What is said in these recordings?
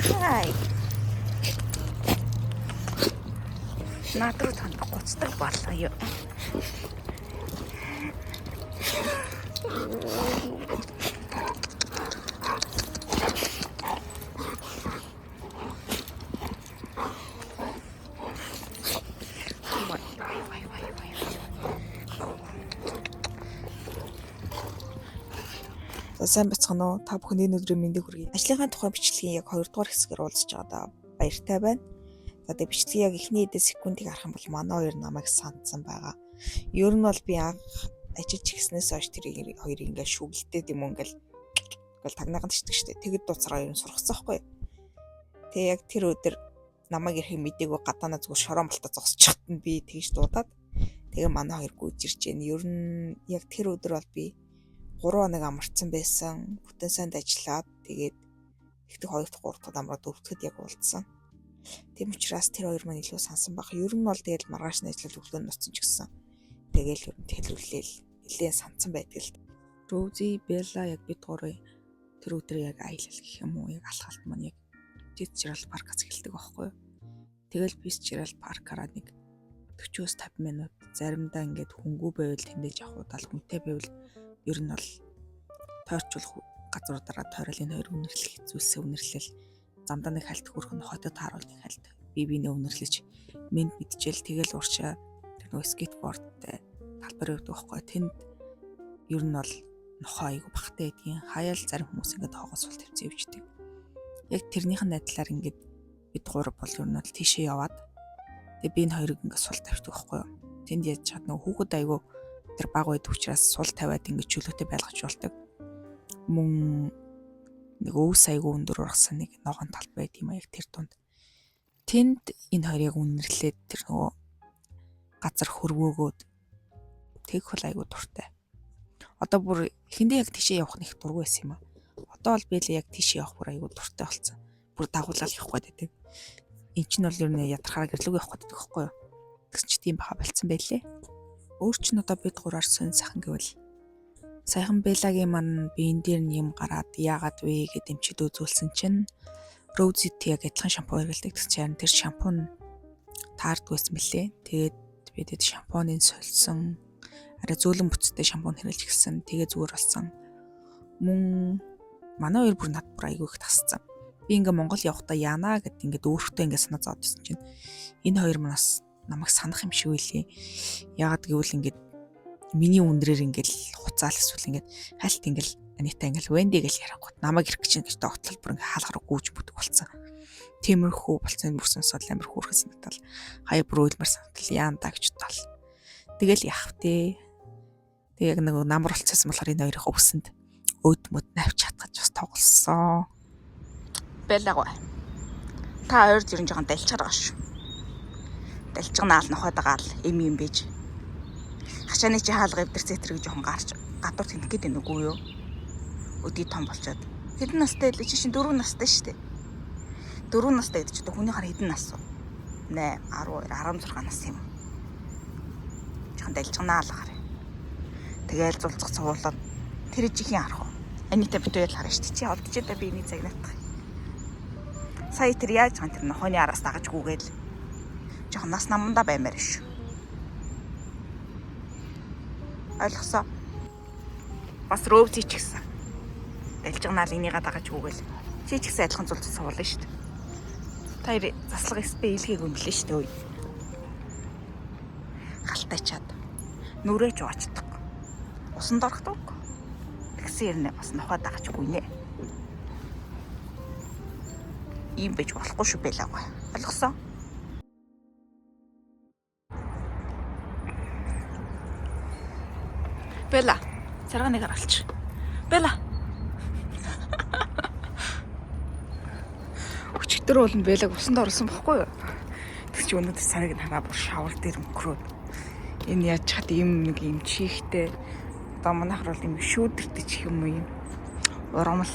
Хай. Надруу танд гоцдог болоо юу. Сайн бацхан уу? Та бүхэний өдрийн мэндийг хүргэе. Ажлынхаа тухай бичлэгийн яг 2 дугаар хэсгээр уулзж байгаа баяртай байна. За тэгээ бичлэгийн яг эхний эдэн секундыг харах юм бол манай хоёр намайг сандсан байгаа. Ер нь бол би анх ажиллаж ирснээс хойш тэр хоёрыг ингээл шүглдээд юм ингээл тагнааганд ичдэг штэ. Тэгэд дуцараа ер нь сургацсан байхгүй. Тэгээ яг тэр өдөр намайг ирэхийг мэдээгүй гадаанаа зүгээр шорон болтоо зогсчихт нь би тэгж дуудаад тэгээ манай хоёр гүйж ирж гэн. Ер нь яг тэр өдөр бол би 3 хоног амарцсан байсан. Бүтэн санд ажиллаад тэгээд ихтэй 2 дахь 3 дахь амраа 4 дахьд яг уулзсан. Тийм учраас тэр хоёр маань илүү сансан баг. Ер нь бол тэгээд маргааш нь ажиллаад өглөө ноцсон ч гэсэн. Тэгээл ер нь тэлүүлээл нэлээд сансан байдаг л. Рози, Белла яг бид гурав тэр өдөр яг аялал гэх юм уу яг алхалт маань яг Fitzgerald паркаас эхэлдэг байхгүй юу. Тэгэл Fitzgerald паркаараа нэг 40-50 минут заримдаа ингээд хөнгүү байвал тэндэж явхуудаа хүнтэй байвал ер нь бол тойрчулах газруудаараа тойрол энэ хоёр үнэрлэх хэзүүлсэн үнэрлэл замдаа нэг хальт хөрөх нь хотод тааруул нэг хальт бибинээ үнэрлэж мэд мэдчихэл тэгэл ууршаа тэр нөгөө скейтбордтай талбар өгдөг байхгүй тэнд ер нь бол нохоо айгу бахтай байдгийн хаяал зарим хүмүүс ингээд хоогоос сул тавьцсан явждаг. Яг тэрнийхэн найдлаар ингээд бид гурав бол ер нь бол тийшээ яваад тэгээ би энэ хоёрыг ингээд сул тавьдаг байхгүй юу. Тэнд яаж чад нөгөө хүүхэд айгу тэр баг байдаг учраас сул тавиад ингэж чөлөөтэй байлгаж болдог. Мөн нэг өв сайгүй өндөр ургасан нэг ногоон тал байт юм а яг тэр тунд. Тэнд энэ хоёрыг үнэрлээд тэр нөгөө газар хөрвөөгөөд тэг хол айгүй дуртай. Одоо бүр эхэндээ яг тийшээ явах нэг дургүй байсан юм а. Одоо бол би л яг тийшээ явах бүр айгүй дуртай болсон. Бүр дагуулаад явах гэдэг. Энд чинь бол ер нь ядархаар гэрлүүг явах гэдэг байхгүй юу. Тэгс чи тийм баха болцсон байлээ. Өөр ч нь одоо бид гураар сонь сайхан гэвэл сайхан Беллагийн маань биен дээр нь юм гараад яагаад вэ гэд эмчид үзүүлсэн чинь Rosie яг адилхан шампунь хэрэглэдэг гэсэн чинь тэр шампунь таардгүйсэн мөлий. Тэгээд бидэд шампуныг сольсон арай зөөлөн бүцтэй шампунь хэрэглэж гисэн. Тэгээ зүгээр болсон. Мөн манай хоёр бүр над бүр айгүй их тасцсан. Би ингээ Монгол явахдаа яана гэд ингээ өөртөө ингээ санаа зовд байсан чинь энэ хоёр манаас намайг санах юм шиг үлээ. Яагаад гэвэл ингээд миний үндрээр ингээл хуцаал эсвэл ингээд хальт ингээл Анита ингээл Венди гэж ярангууд намайг ирэх гэж ингээд тогтлол бүр ингээд хаалгаар гүйж бүдэг болсон. Тиймэрхүү болсон бүрсэн сод амар хөөрхөн санагдал. Хаяа бүр уйлмар санагдал яандаа гэж тал. Тэгэл яах вэ? Тэг яг нэг намар болцсон болохоор энэ хоёрын өвсөнд өд мөд навч хатгаж бас тоглосон. Беллагой. Та хоёр зэрэн жоохон дэлчээр байгаа шүү. Дэлчгнаал нохоод байгаа л юм бийж. Хашааны чи хаалга эвдэрцээ тэрэг жоохон гарч гадуур тэнэх гээд байна уу юу? Өдий том болчоод. Хэдэн настай л чи шин 4 настай шүү дээ. 4 настай гэдэг чи одоо хүний хар хэдэн нас вэ? 8, 12, 16 нас юм. Жоохон дэлчгнаал гараа. Тэгээл зулцах цувуулаад тэр жихийн харах уу? Анита битүүл хараа шүү дээ. Чи олдож одоо би энийг загнаадах. Сая тэр яаж ган тэр нохооны араас дагаж гүгээл жоохон нас намандаа баймаар шүү. Ойлгосоо. Бас Рози ч гэсэн. Дэлжгнаал энийгээ дагаж гүгээл. Чи ч гэсэн адилхан зулцсан суулна шүү дээ. Та хоёр заслага спэ илгээг өмлөө шүү дээ. Галтайчаад. Нүрээ жуучдаг. Усан дорхдог. Тэгсэн юм бас нохоо дагаж гүнэ. Ийм байж болохгүй шүү Беллагой. Ойлгосоо. Белла, царгааныг харуулчих. Белла. Өчигдөр бол Беллаг усанд орсон бохгүй юу? Тэг чи өнөөдөр сарыг хараа бүр шавар дээр өнгөрөөд. Энэ яаж чад ийм нэг юм чихтэй. Одоо манайхар бол юм шүүдэртэй чих юм уу юм. Урамл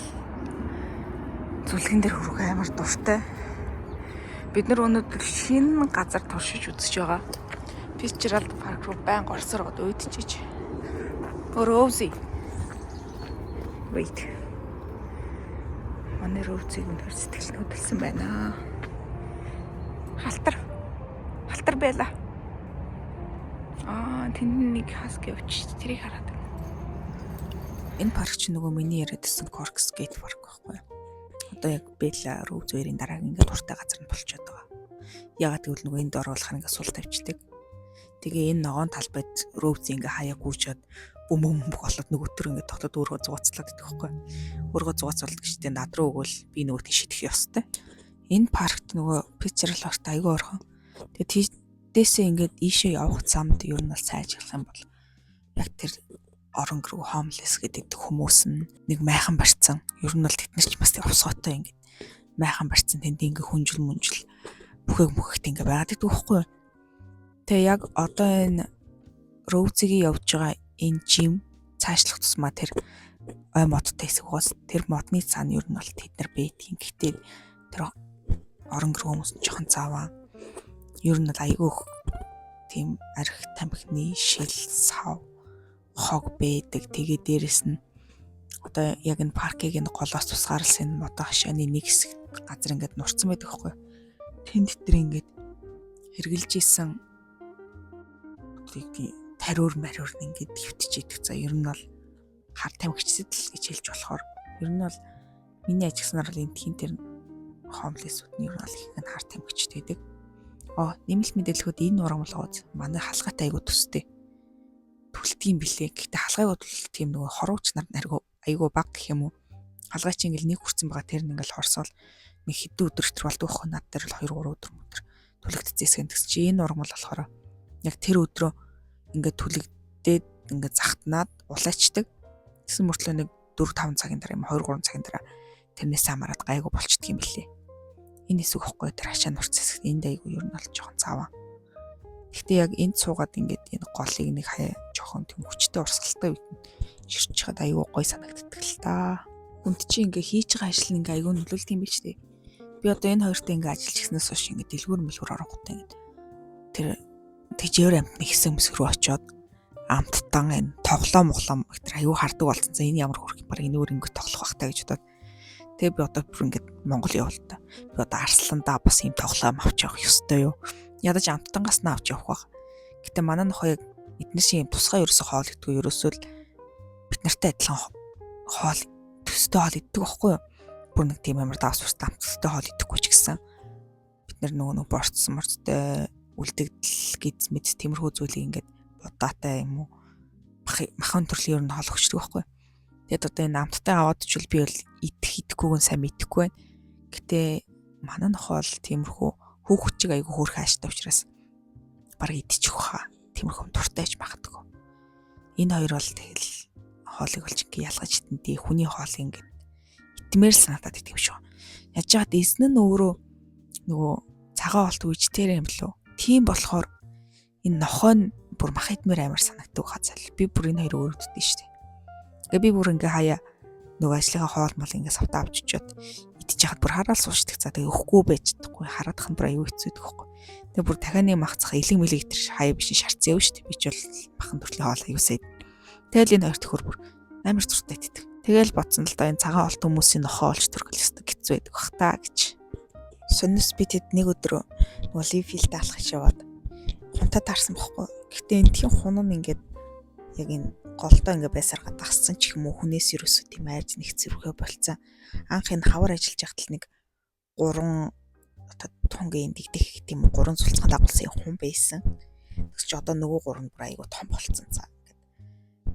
зүлгэн дээр хөрөх амар дуртай. Бид нар өнөөдөр шинэ газар туршиж үзэж байгаа. Fitzgerald парк руу байнга орсоор гоод өөдчихэж. Rosie. Wait. Манай Роузыг өнөр сэтгэл хөдлсөн байна. Халтар байла. Тэнд нэг хаск явчих. Тэрийг хараад байна. Энэ парк ч нөгөө миний яриадсэн Corks Gate Park байхгүй юу? Одоо яг Bella Rose 2-ын дараа ингээд дуртай газар нь болчиход байгаа. Ягаад гэвэл нөгөө энд оруулахаар ингээд сул тавьчихдаг. Тэгээ энэ ногоон талбайд Rose ингээ хаяа гүйчээд бөм болоод нөгөө төр ингээ тоглоод өөрөө зугацлаад идэх байхгүй. Өөрөө зугацуулдаг гэжтэй над руу өгвөл би нөгөө тийш идэх ёстой. Энэ паркт нөгөө Pictural Park айгүй орхон. Тэгээ тийшээсээ ингээд ийшээ явах замд ер нь бол сайжрах юм бол яг тэр орон гэрүү homeless гэдэг хүмүүс нь нэг майхан барьцсан. Ер нь бол тэднэр ч бас явсгоотой ингээд майхан барьцсан тэнд ингээ хүнжил мүнжил бүхэгт ингээ байгаад идэх байхгүй. Тэгээ яг одоо энэ Rose-ийн явж байгаа энэ жим цаашлах тусмаа тэр ой модтой хэсэг уус тэр модны цаана ер нь бол тэд нар бэдгийн. Гэхдээ тэр орон гэр хүмүүс нь жоохон цааваа. Ер нь бол айгүй тийм арх тамхины шил сав хог бэдэг. Тэгээ дээрэс нь одоо яг энэ паркийг энэ голоос тусгаарл энэ модоо хашааны нэг хэсэг газар ингээд нурцсан байдаг байхгүй. Тэнд тэр ингээд хэрглэж исэн тариур мариур ингээд хөвтөж идэх. За ер нь бол хар тамхичсэд л гэж хэлж болохоор ер нь бол миний ажигснаар л энэ тхийн тэр homeless-ууд нь ер нь бол их хэн хар тамхичд байдаг. Нэмэлт мэдээлэлүүд энэ урамлгууд манай халгаат айгуу төстэй. Түлтгийм билээ. Гэхдээ халгайг бодвол тийм нөгөө хорууч нар айгуу баг гэх юм уу. Халгай чи ингээл нэг хүрсэн байгаа тэр нь ингээл хорсоол нэг хэдэн өдөр өтер болдог хөө над дээр л 2-3 өдөр түлэгдчихсэн гэсэн чи энэ урам бол болохоор яг тэр өдрөө ингээд түлэгдээд ингээд захтнаад улаачдаг. Тэгсэн мөртлөө нэг 4-5 цагийн дараа юм 2-3 цагийн дараа тэрнээс хамаарат гайгүй болчдөг юм билээ. Энэ хэсэг ихгүй тэр хашаа нурц хэсэг энд айгүй ер нь бол жоохон цааваа. Гэхдээ яг энд суугаад ингээд энэ голыг нэг хаяа жоохон тийм хүчтэй урсгалтай үед нь ширч чад айгүй гой санагддаг л та. Хүнд чи ингээ хийж байгаа ажил нь ингээ айгүй нөлөөлт юм биш үү? Би одоо энэ хоёртой ингээ ажиллаж гиснээс хойш ингээ дэлгүүр мэлгүүр оронготой ингээ тэр тэгжээр амтны хэсэг мэсг рүү очиод амттан энэ тоглоом тэр аюу хардаг болсон. За энэ ямар хөрх баг энэ өөр ингэ тоглох бах та гэж бодоод тэгээ би одоо бүр ингэ Монгол явал та. Би одоо Арсландаа бас юм тоглоом авч явах ёстой юу? Ядаж амттангаас нь авч явах бах. Гэтэ манай нохоо яг эдгээр шиг юм тусгай ерөөсө хоол идэггүй ерөөсөө л бид нартай адилхан хоол төстэй хоол иддэг байхгүй юу? Бүр нэг тийм амар давс устай амттай хоол идэхгүй ч гэсэн бид нар нөгөө борцсон морцтой үлдэгдэл гэж мэд тиймэрхүү зүйлийг ингээд удаатай юм уу махан төрлийн ер нь хоол өгчдөг байхгүй. Тэгэд одоо энэ амттай аваад ч би бол идэхгүйг нь сайн мэдэхгүй байна. Гэтэ манай нохоо л тиймэрхүү хүүхчиг айгу хөөрх хааштай учраас баг идчих واخа. Тиймэрхүү дуртайж магадгүй. Энэ хоёр бол тэгэл хоолыг болж ингээ ялгаж идэндээ хүний хоол ингээд итмээр л санагдаад идэв шүү. Яаж яагаад эзэн нь өөрөө нөгөө цагаан олт үжтээр юм лөө. Тийм болохоор энэ нохоо нь бүр мах идмээр амар санагддаг хацал. Би бүр энэ хоёр өөрөддөө шүү дээ. Тэгээ би бүр ингээ хаяа нөгөө ажлынхаа хоол мал ингээ савтаа авчичоод идчих чахад бүр хараал суучдаг. За тэгээ өхгүй байж чадахгүй хараадах нь бүр аюу хэцүү идэх байхгүй. Тэгээ бүр дахианы махцах илэг мэлэг итэр хаяа биш шарцсан явж шүү дээ. Би ч бол махан төрлийн хоол аюусаа. Тэгэл энэ хоёр төхөр бүр амар зуртай идэх. Тэгэл бодсон л да энэ цагаан олт хүмүүсийн нохоо олж төргөл ёстой хэцүү байдаг бах та гэж. Сонирс би тэд нэг өдөр нөгөө лифилд алах гэж яваад хунтаа таарсан бохгүй. Гэхдээ энэ тхийн хун нь ингээд яг энэ голдоо ингээ байсаргаад тассан ч юм уу хүнээс юусоо тийм айрж нэг зэрвхэ болцсон. Анх энэ хавар ажиллаж байхад л нэг 3 тонгийн дигдэх тийм 3 цулцхан дагуулсан хүн байсан. Тэгс чи одоо нөгөө 3 бүр айгу том болцсон цаа.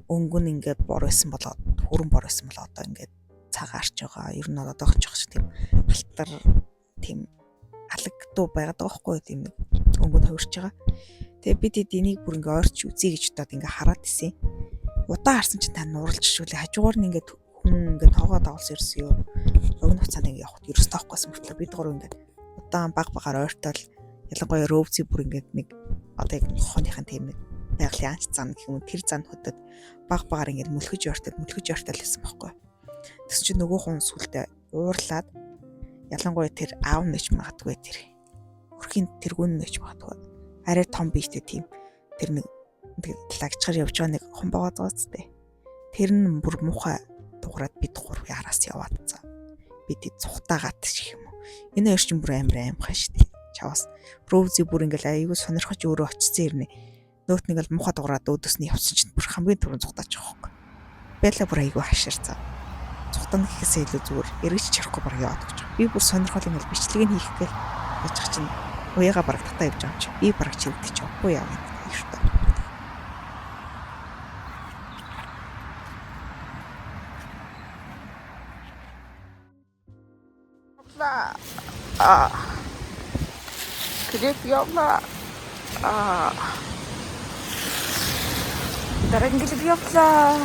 Өнгө нь ингээд бор байсан болоод хүрэн бор байсан бол одоо ингээд цагаарч байгаа. Ер нь одоох ч их тийм алтар тийм алаг дуу байгаад байгаа байхгүй тийм нэг өнгө нь хувирч байгаа. Тэгээ би тэд энийг бүр ингээ ойрч үзье гэж бодоод ингээ хараад исэн. Удаа харсан чинь та нурлж шүүлээ. Хажуугаар нь ингээ хүн ингээ тоогоо дагуулсан ерөөс юу. Өгн хуцаанд ингээ явахд ерөөс тоохгүй мөртлөө бид гурав ингээ удаан баг багаар ойртол ялангуяа Роузи бүр ингээ нэг одоо яг хооныхан тийм нэг байгалийн анч зам гэх юм тэр зан хөдөд баг багаар ингээ мөлхөж ойртол байсан байхгүй. Тэс чи нөгөө хүн сүлдээ уурлаад ялангуяа тэр аав нэж магадгүй тэр өрхийн тэргүүн нэж магадгүй арай том биетэй тийм тэр нэг лагчгаар явж байгаа нэг хүн байгаа зү. Тэр нь бүр муухай дуурайд бид гурвын араас яваад цаа. бид цухтаагаад гэх юм уу. Энэ хоёр чинь бүр амар аимхай шүү дээ. Чаваас Роузи бүр ингээл аягүй сонирхож өөрөө очсон ирнэ. Нөт нэг л мухад дуураад өөдөөс нь явсан чинь бүр хамгийн түрүүнд цухтаач байгаа юм. Бэлла бүр аягүй хаширцаа. Цухтана гэхээсээ илүү зүгээр эргэж чарахгүй баг яваад гэж. Би бүр сонирхол ингээл бичлэг нь хийх гээл яж чинь уяага бараг татаа явж байгаа юм чи. Би бараг чивдэж явахгүй яа гэдэг юм шүү дээ. Клип явла. Дараагийн клип явлаа.